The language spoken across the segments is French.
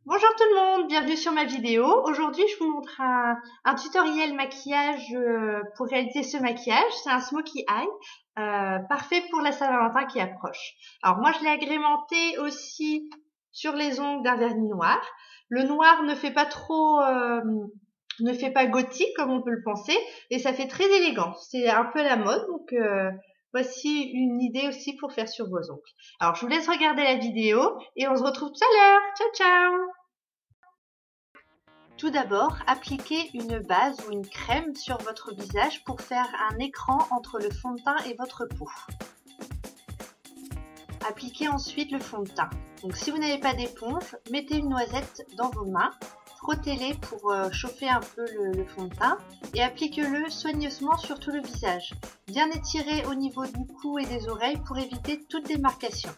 Bonjour tout le monde, bienvenue sur ma vidéo. Aujourd'hui, je vous montre un tutoriel maquillage pour réaliser ce maquillage. C'est un smokey eye, parfait pour la Saint-Valentin qui approche. Alors moi, je l'ai agrémenté aussi sur les ongles d'un vernis noir. Le noir ne fait pas trop, ne fait pas gothique comme on peut le penser, et ça fait très élégant. C'est un peu la mode, donc voici une idée aussi pour faire sur vos ongles. Alors, je vous laisse regarder la vidéo et on se retrouve tout à l'heure. Ciao, ciao! Tout d'abord, appliquez une base ou une crème sur votre visage pour faire un écran entre le fond de teint et votre peau. Appliquez ensuite le fond de teint. Donc si vous n'avez pas d'éponge, mettez une noisette dans vos mains, frottez-les pour chauffer un peu le fond de teint et appliquez-le soigneusement sur tout le visage. Bien étiré au niveau du cou et des oreilles pour éviter toute démarcation.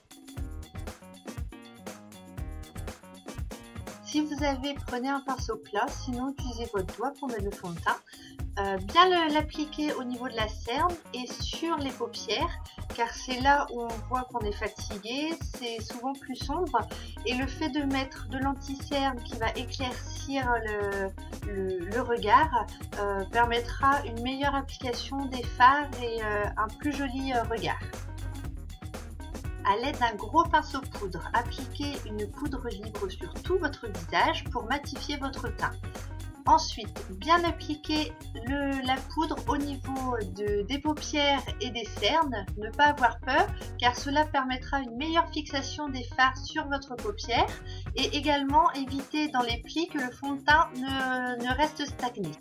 Si vous avez, prenez un pinceau plat, sinon utilisez votre doigt pour mettre le fond de teint. Bien l'appliquer au niveau de la cerne et sur les paupières, car c'est là où on voit qu'on est fatigué, c'est souvent plus sombre. Et le fait de mettre de l'anti-cerne qui va éclaircir le regard permettra une meilleure application des fards et un plus joli regard. À l'aide d'un gros pinceau poudre, appliquez une poudre libre sur tout votre visage pour matifier votre teint. Ensuite, bien appliquer la poudre au niveau des paupières et des cernes. Ne pas avoir peur car cela permettra une meilleure fixation des fards sur votre paupière et également éviter dans les plis que le fond de teint ne reste stagné.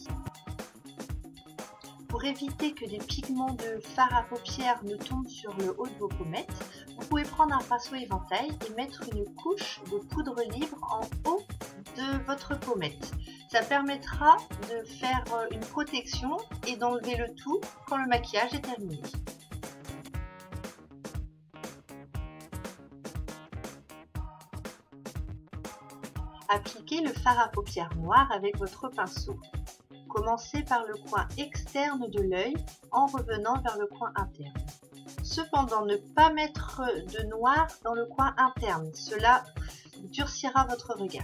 Pour éviter que des pigments de fard à paupières ne tombent sur le haut de vos pommettes, vous pouvez prendre un pinceau éventail et mettre une couche de poudre libre en haut de votre pommette. Ça permettra de faire une protection et d'enlever le tout quand le maquillage est terminé. Appliquez le fard à paupières noir avec votre pinceau. Commencez par le coin externe de l'œil en revenant vers le coin interne. Cependant, ne pas mettre de noir dans le coin interne, cela durcira votre regard.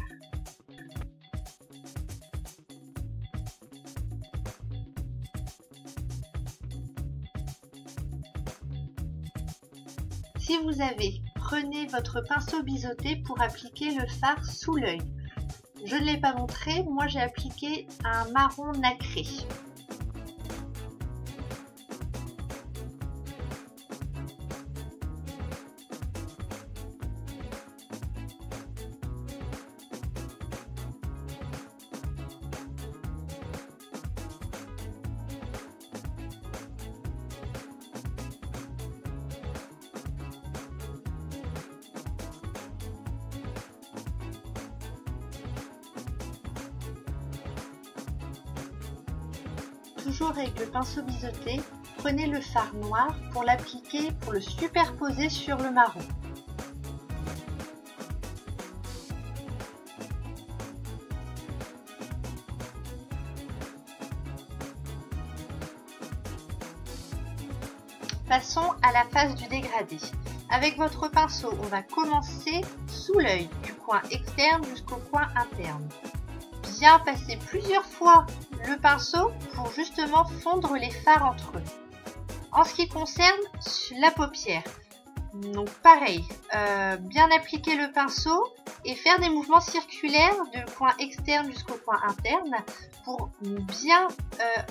Si vous avez, prenez votre pinceau biseauté pour appliquer le fard sous l'œil. Je ne l'ai pas montré, moi j'ai appliqué un marron nacré. Toujours avec le pinceau biseauté, prenez le fard noir pour l'appliquer, pour le superposer sur le marron. Passons à la phase du dégradé. Avec votre pinceau, on va commencer sous l'œil, du coin externe jusqu'au coin interne. Bien passer plusieurs fois le pinceau pour justement fondre les fards entre eux. En ce qui concerne la paupière, donc pareil, bien appliquer le pinceau et faire des mouvements circulaires du coin externe jusqu'au coin interne pour bien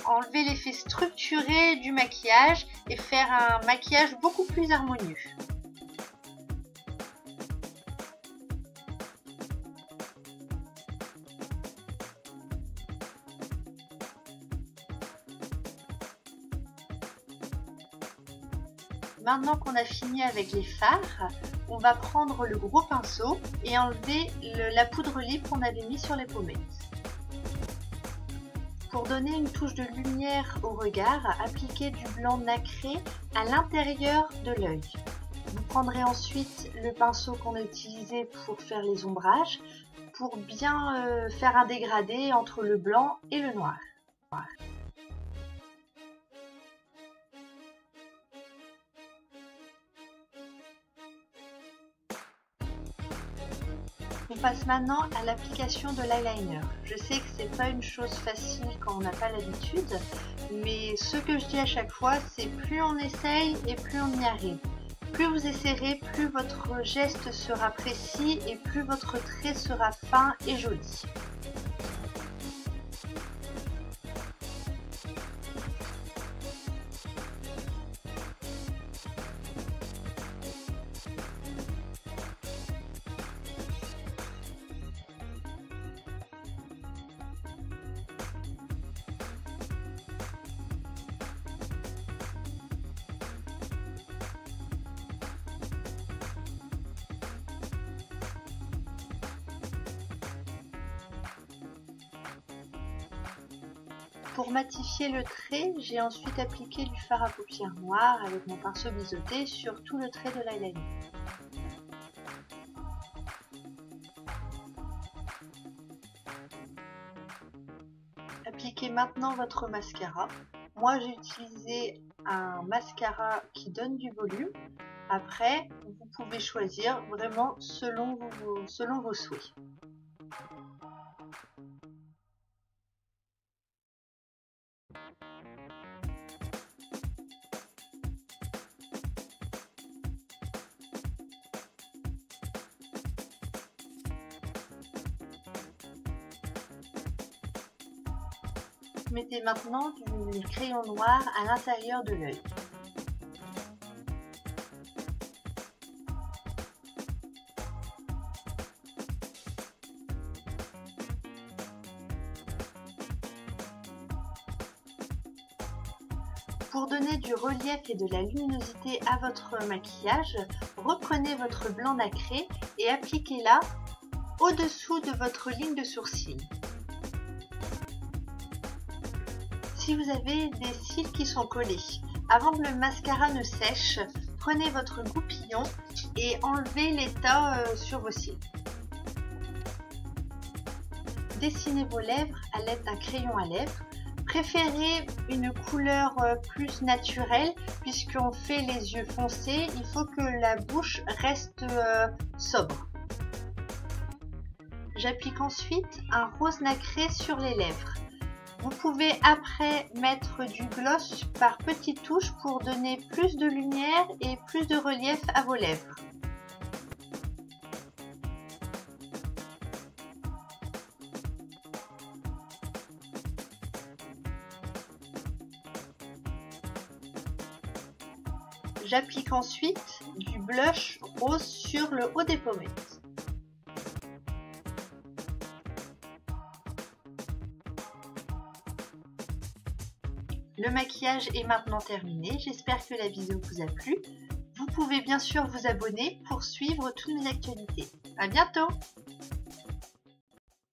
enlever l'effet structuré du maquillage et faire un maquillage beaucoup plus harmonieux. Maintenant qu'on a fini avec les fards, on va prendre le gros pinceau et enlever la poudre libre qu'on avait mis sur les pommettes. Pour donner une touche de lumière au regard, appliquez du blanc nacré à l'intérieur de l'œil. Vous prendrez ensuite le pinceau qu'on a utilisé pour faire les ombrages, pour bien faire un dégradé entre le blanc et le noir. On passe maintenant à l'application de l'eyeliner. Je sais que c'est pas une chose facile quand on n'a pas l'habitude, mais ce que je dis à chaque fois, c'est plus on essaye et plus on y arrive. Plus vous essaierez, plus votre geste sera précis et plus votre trait sera fin et joli. Pour matifier le trait, j'ai ensuite appliqué du fard à paupières noir avec mon pinceau biseauté sur tout le trait de l'eyeliner. Appliquez maintenant votre mascara. Moi j'ai utilisé un mascara qui donne du volume. Après, vous pouvez choisir vraiment selon vos souhaits. Mettez maintenant du crayon noir à l'intérieur de l'œil. Pour donner du relief et de la luminosité à votre maquillage, reprenez votre blanc nacré et appliquez-la au-dessous de votre ligne de sourcil. Si vous avez des cils qui sont collés, avant que le mascara ne sèche, prenez votre goupillon et enlevez l'état sur vos cils. Dessinez vos lèvres à l'aide d'un crayon à lèvres. Préférez une couleur plus naturelle puisqu'on fait les yeux foncés, il faut que la bouche reste sobre. J'applique ensuite un rose nacré sur les lèvres. Vous pouvez après mettre du gloss par petites touches pour donner plus de lumière et plus de relief à vos lèvres. J'applique ensuite du blush rose sur le haut des pommettes. Le maquillage est maintenant terminé, j'espère que la vidéo vous a plu. Vous pouvez bien sûr vous abonner pour suivre toutes mes actualités. À bientôt!